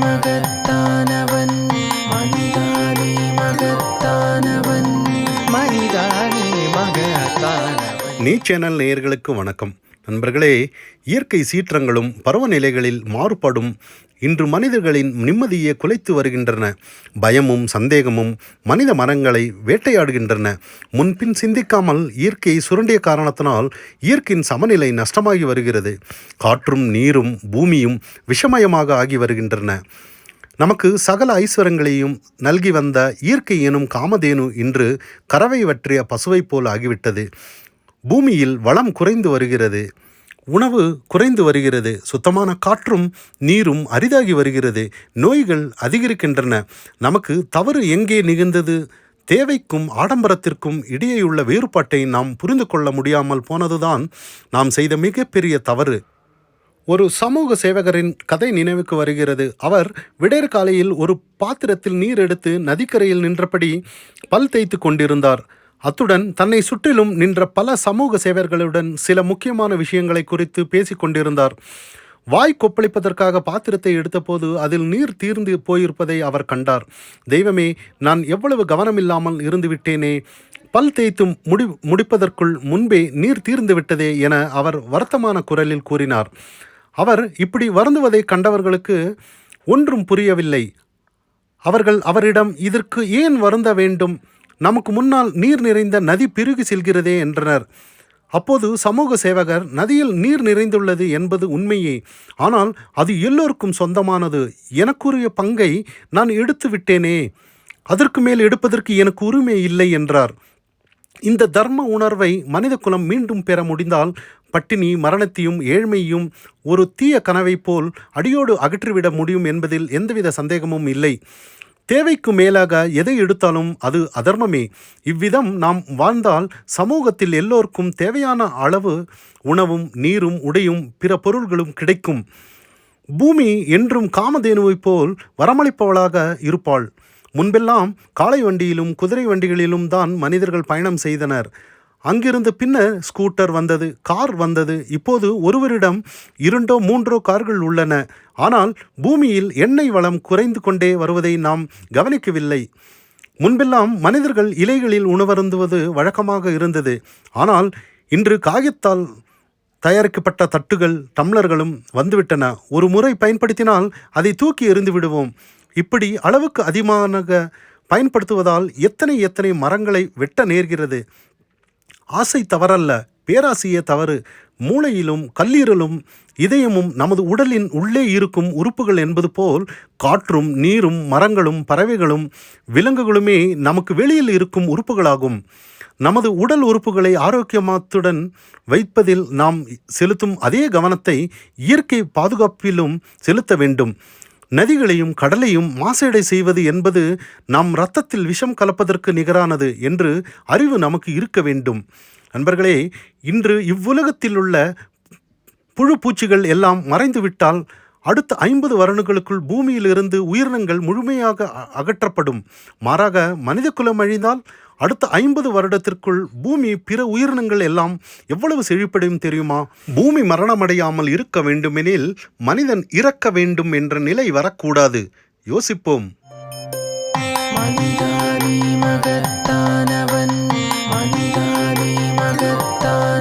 மகத்தானவன் மனிதானே மகத்தானவன் மனிதானே மகத்தானவன். நீ சேனல் நேயர்களுக்கு வணக்கம். நண்பர்களே, இயற்கை சீற்றங்களும் பருவநிலைகளில் மாறுபாடும் இன்று மனிதர்களின் நிம்மதியை குலைத்து வருகின்றன. பயமும் சந்தேகமும் மனித மனங்களை வேட்டையாடுகின்றன. முன்பின் சிந்திக்காமல் இயற்கையை சுரண்டிய காரணத்தினால் இயற்கையின் சமநிலை நஷ்டமாகி வருகிறது. காற்றும் நீரும் பூமியும் விஷமயமாக ஆகி வருகின்றன. நமக்கு சகல ஐஸ்வரங்களையும் நல்கி வந்த இயற்கை எனும் காமதேனு இன்று கறவை வற்றிய பசுவை போல் ஆகிவிட்டது. பூமியில் வளம் குறைந்து வருகிறது. உணவு குறைந்து வருகிறது. சுத்தமான காற்றும் நீரும் அரிதாகி வருகிறது. நோய்கள் அதிகரிக்கின்றன. நமக்கு தவறு எங்கே நிகழ்ந்தது? தேவைக்கும் ஆடம்பரத்திற்கும் இடையேயுள்ள வேறுபாட்டை நாம் புரிந்து கொள்ள முடியாமல் போனதுதான் நாம் செய்த மிகப்பெரிய தவறு. ஒரு சமூக சேவகரின் கதை நினைவுக்கு வருகிறது. அவர் விடியற் காலையில் ஒரு பாத்திரத்தில் நீர் எடுத்து நதிக்கரையில் நின்றபடி பல் தேய்த்து கொண்டிருந்தார். அத்துடன் தன்னை சுற்றிலும் நின்ற பல சமூக சேவர்களுடன் சில முக்கியமான விஷயங்களை குறித்து பேசி கொண்டிருந்தார். வாய் கொப்பளிப்பதற்காக பாத்திரத்தை எடுத்தபோது அதில் நீர் தீர்ந்து போயிருப்பதை அவர் கண்டார். தெய்வமே, நான் எவ்வளவு கவனமில்லாமல் இருந்து விட்டேனே! பல் தேய்த்து முடிப்பதற்குள் முன்பே நீர் தீர்ந்து விட்டதே என அவர் வருத்தமான குரலில் கூறினார். அவர் இப்படி வருந்துவதை கண்டவர்களுக்கு ஒன்றும் புரியவில்லை. அவர்கள் அவரிடம், இதற்கு ஏன் வருந்த வேண்டும்? நமக்கு முன்னால் நீர் நிறைந்த நதி பெருகி செல்கிறதே என்றனர். அப்போது சமூக சேவகர், நதியில் நீர் நிறைந்துள்ளது என்பது உண்மையே, ஆனால் அது எல்லோருக்கும் சொந்தமானது. எனக்குரிய பங்கை நான் எடுத்து விட்டேனே, அதற்கு மேல் எடுப்பதற்கு எனக்கு உரிமை இல்லை என்றார். இந்த தர்ம உணர்வை மனித குலம் மீண்டும் பெற முடிந்தால் பட்டினி, மரணத்தையும் ஏழ்மையும் ஒரு தீய கனவை போல் அடியோடு அகற்றிவிட முடியும் என்பதில் எந்தவித சந்தேகமும் இல்லை. தேவைக்கு மேலாக எதை எடுத்தாலும் அது அதர்மமே. இவ்விதம் நாம் வாழ்ந்தால் சமூகத்தில் எல்லோருக்கும் தேவையான அளவு உணவும் நீரும் உடையும் பிற பொருள்களும் கிடைக்கும். பூமி என்றும் காமதேனுவைப் போல் வரமளிப்பவளாக இருப்பாள். முன்பெல்லாம் காளை வண்டியிலும் குதிரை வண்டிகளிலும் தான் மனிதர்கள் பயணம் செய்தனர். அங்கிருந்து பின்னர் ஸ்கூட்டர் வந்தது, கார் வந்தது. இப்போது ஒருவரிடம் 2 3 கார்கள் உள்ளன. ஆனால் பூமியில் எண்ணெய் வளம் குறைந்து கொண்டே வருவதை நாம் கவனிக்கவில்லை. முன்பெல்லாம் மனிதர்கள் இலைகளில் உணவருந்துவது வழக்கமாக இருந்தது. ஆனால் இன்று காகிதத்தால் தயாரிக்கப்பட்ட தட்டுகள், டம்ளர்களும் வந்துவிட்டன. ஒரு முறை பயன்படுத்தினால் அதை தூக்கி எறிந்து விடுவோம். இப்படி அளவுக்கு அதிகமாக பயன்படுத்துவதால் எத்தனை மரங்களை வெட்ட நேர்கிறது. ஆசை தவறல்ல, பேராசையே தவறு. மூளையிலும் கல்லீரலும் இதயமும் நமது உடலின் உள்ளே இருக்கும் உறுப்புகள் என்பது போல் காற்றும் நீரும் மரங்களும் பறவைகளும் விலங்குகளுமே நமக்கு வெளியில் இருக்கும் உறுப்புகளாகும். நமது உடல் உறுப்புகளை ஆரோக்கியத்துடன் வைப்பதில் நாம் செலுத்தும் அதே கவனத்தை இயற்கை பாதுகாப்பிலும் செலுத்த வேண்டும். நதிகளையும் கடலையும் மாசடை செய்வது என்பது நம் இரத்தத்தில் விஷம் கலப்பதற்கு நிகரானது என்று அறிவு நமக்கு இருக்க வேண்டும். நண்பர்களே, இன்று இவ்வுலகத்தில் உள்ள புழு பூச்சிகள் எல்லாம் மறைந்துவிட்டால் அடுத்த 50 வருடங்களுக்குள் பூமியிலிருந்து உயிரினங்கள் முழுமையாக அகற்றப்படும். மாறாக மனித குலம் அழிந்தால் அடுத்த 50 வருடத்திற்குள் பூமி பிற உயிரினங்கள் எல்லாம் எவ்வளவு செழிப்படையும் தெரியுமா? பூமி மரணமடையாமல் இருக்க வேண்டுமெனில் மனிதன் இறக்க வேண்டும் என்ற நிலை வரக்கூடாது. யோசிப்போம். மனிதானே மகத்தானவன் மனிதானே மகத்தானவன்.